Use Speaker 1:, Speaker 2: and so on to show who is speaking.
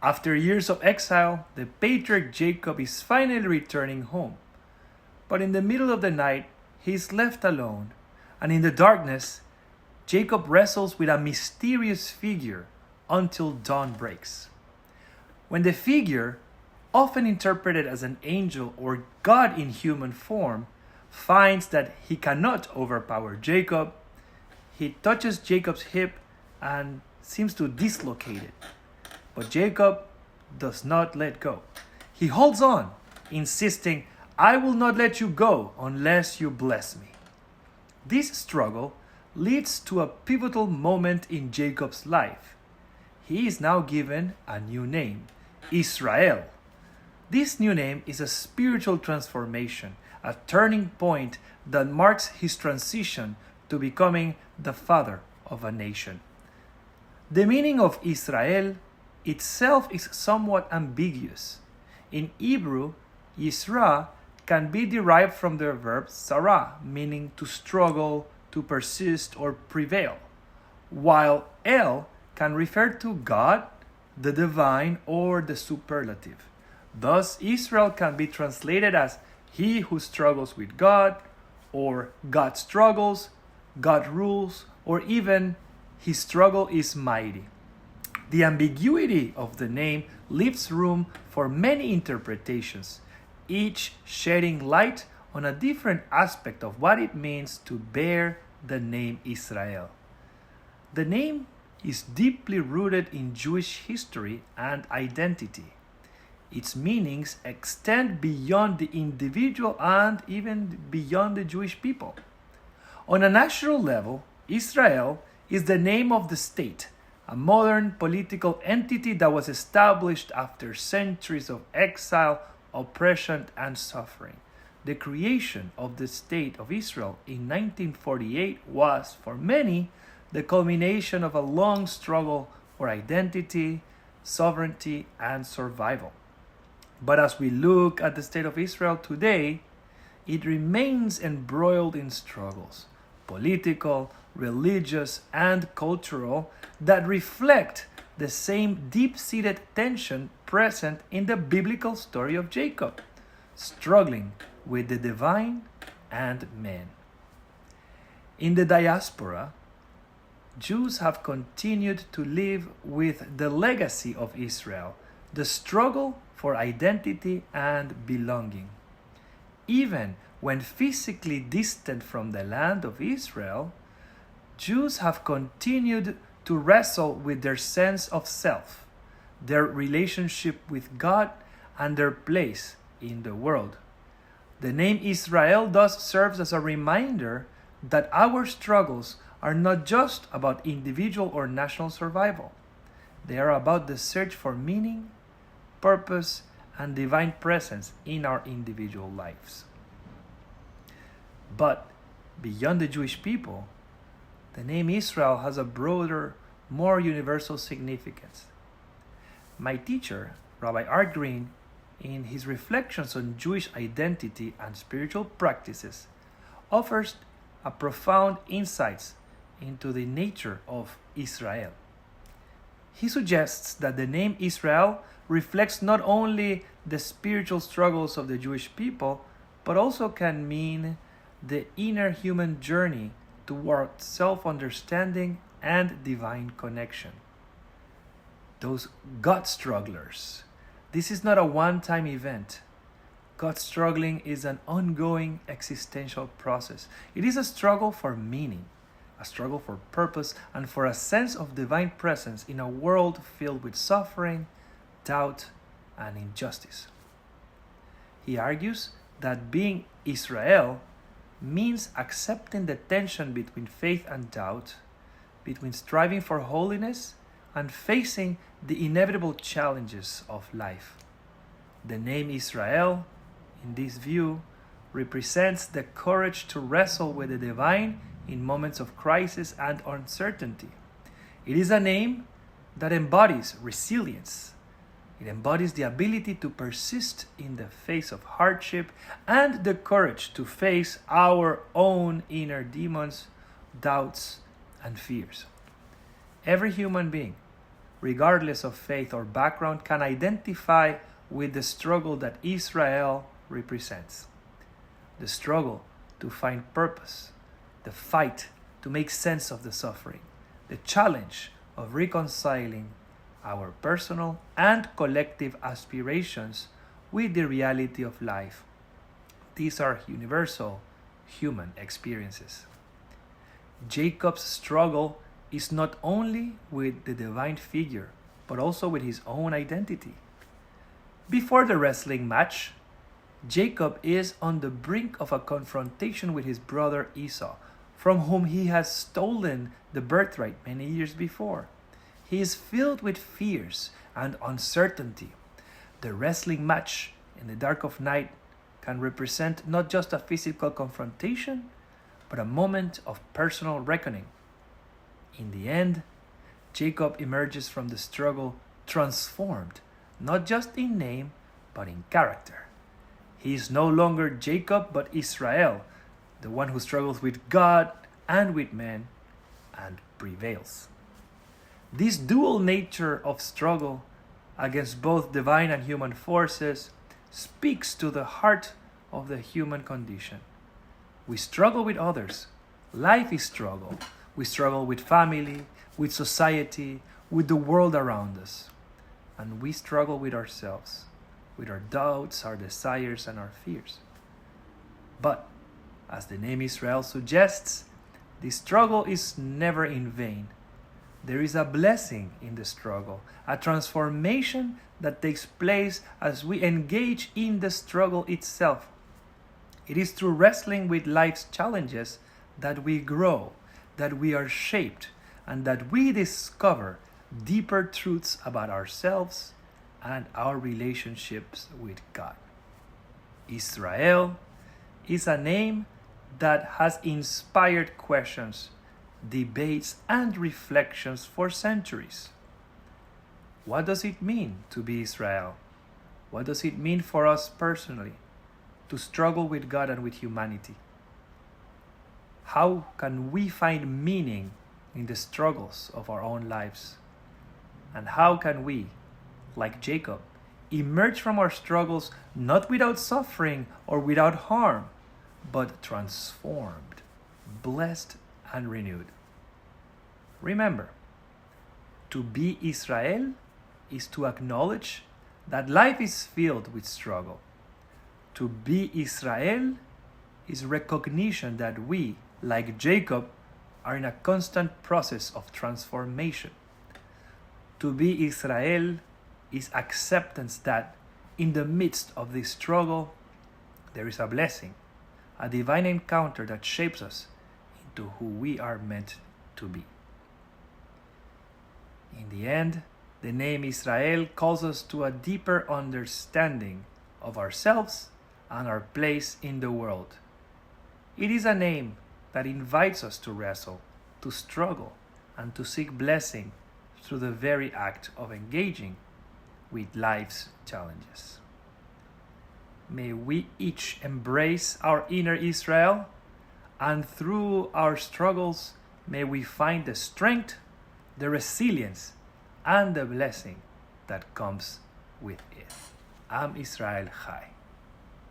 Speaker 1: After years of exile, the patriarch Jacob is finally returning home. But in the middle of the night, he is left alone, and in the darkness, Jacob wrestles with a mysterious figure until dawn breaks. When the figure, often interpreted as an angel or God in human form, finds that he cannot overpower Jacob, he touches Jacob's hip and seems to dislocate it. But Jacob does not let go. He holds on, insisting, "I will not let you go unless you bless me." This struggle leads to a pivotal moment in Jacob's life. He is now given a new name, Israel. This new name is a spiritual transformation, a turning point that marks his transition to becoming the father of a nation. The meaning of Israel itself is somewhat ambiguous. In Hebrew, Yisra can be derived from the verb sarah, meaning to struggle, to persist, or prevail, while El can refer to God, the divine, or the superlative. Thus, Israel can be translated as he who struggles with God, or God struggles, God rules, or even his struggle is mighty. The ambiguity of the name leaves room for many interpretations, each shedding light on a different aspect of what it means to bear the name Israel. The name is deeply rooted in Jewish history and identity. Its meanings extend beyond the individual and even beyond the Jewish people. On a national level, Israel is the name of the state, a modern political entity that was established after centuries of exile, oppression, and suffering. The creation of the State of Israel in 1948 was, for many, the culmination of a long struggle for identity, sovereignty, and survival. But as we look at the State of Israel today, it remains embroiled in struggles, political, religious, and cultural, that reflect the same deep-seated tension present in the biblical story of Jacob, struggling with the divine and man. In the diaspora, Jews have continued to live with the legacy of Israel, the struggle for identity and belonging. Even when physically distant from the land of Israel, Jews have continued to wrestle with their sense of self, their relationship with God, and their place in the world. The name Israel thus serves as a reminder that our struggles are not just about individual or national survival. They are about the search for meaning, purpose, and divine presence in our individual lives. But beyond the Jewish people, the name Israel has a broader, more universal significance. My teacher, Rabbi Art Green, in his reflections on Jewish identity and spiritual practices, offers a profound insights into the nature of Israel. He suggests that the name Israel reflects not only the spiritual struggles of the Jewish people, but also can mean the inner human journey toward self-understanding and divine connection. Those God strugglers. This is not a one-time event. God struggling is an ongoing existential process. It is a struggle for meaning, a struggle for purpose, and for a sense of divine presence in a world filled with suffering, doubt, and injustice. He argues that being Israel means accepting the tension between faith and doubt, between striving for holiness and facing the inevitable challenges of life. The name Israel, in this view, represents the courage to wrestle with the divine in moments of crisis and uncertainty. It is a name that embodies resilience. It embodies the ability to persist in the face of hardship and the courage to face our own inner demons, doubts, and fears. Every human being, regardless of faith or background, can identify with the struggle that Israel represents. The struggle to find purpose, the fight to make sense of the suffering, the challenge of reconciling our personal and collective aspirations with the reality of life. These are universal human experiences. Jacob's struggle is not only with the divine figure, but also with his own identity. Before the wrestling match, Jacob is on the brink of a confrontation with his brother Esau, from whom he has stolen the birthright many years before. He is filled with fears and uncertainty. The wrestling match in the dark of night can represent not just a physical confrontation, but a moment of personal reckoning. In the end, Jacob emerges from the struggle transformed, not just in name, but in character. He is no longer Jacob, but Israel, the one who struggles with God and with men and prevails. This dual nature of struggle against both divine and human forces speaks to the heart of the human condition. We struggle with others. Life is struggle. We struggle with family, with society, with the world around us. And we struggle with ourselves, with our doubts, our desires, and our fears. But, as the name Israel suggests, the struggle is never in vain. There is a blessing in the struggle, a transformation that takes place as we engage in the struggle itself. It is through wrestling with life's challenges that we grow, that we are shaped, and that we discover deeper truths about ourselves and our relationships with God. Israel is a name that has inspired questions, debates, and reflections for centuries. What does it mean to be Israel? What does it mean for us personally to struggle with God and with humanity? How can we find meaning in the struggles of our own lives? And how can we, like Jacob, emerge from our struggles not without suffering or without harm, but transformed, blessed, and renewed? Remember, to be Israel is to acknowledge that life is filled with struggle. To be Israel is recognition that we, like Jacob, are in a constant process of transformation. To be Israel is acceptance that in the midst of this struggle, there is a blessing, a divine encounter that shapes us into who we are meant to be. In the end, the name Israel calls us to a deeper understanding of ourselves and our place in the world. It is a name that invites us to wrestle, to struggle, and to seek blessing through the very act of engaging with life's challenges. May we each embrace our inner Israel, and through our struggles, may we find the strength, the resilience, and the blessing that comes with it. Am Israel Chai.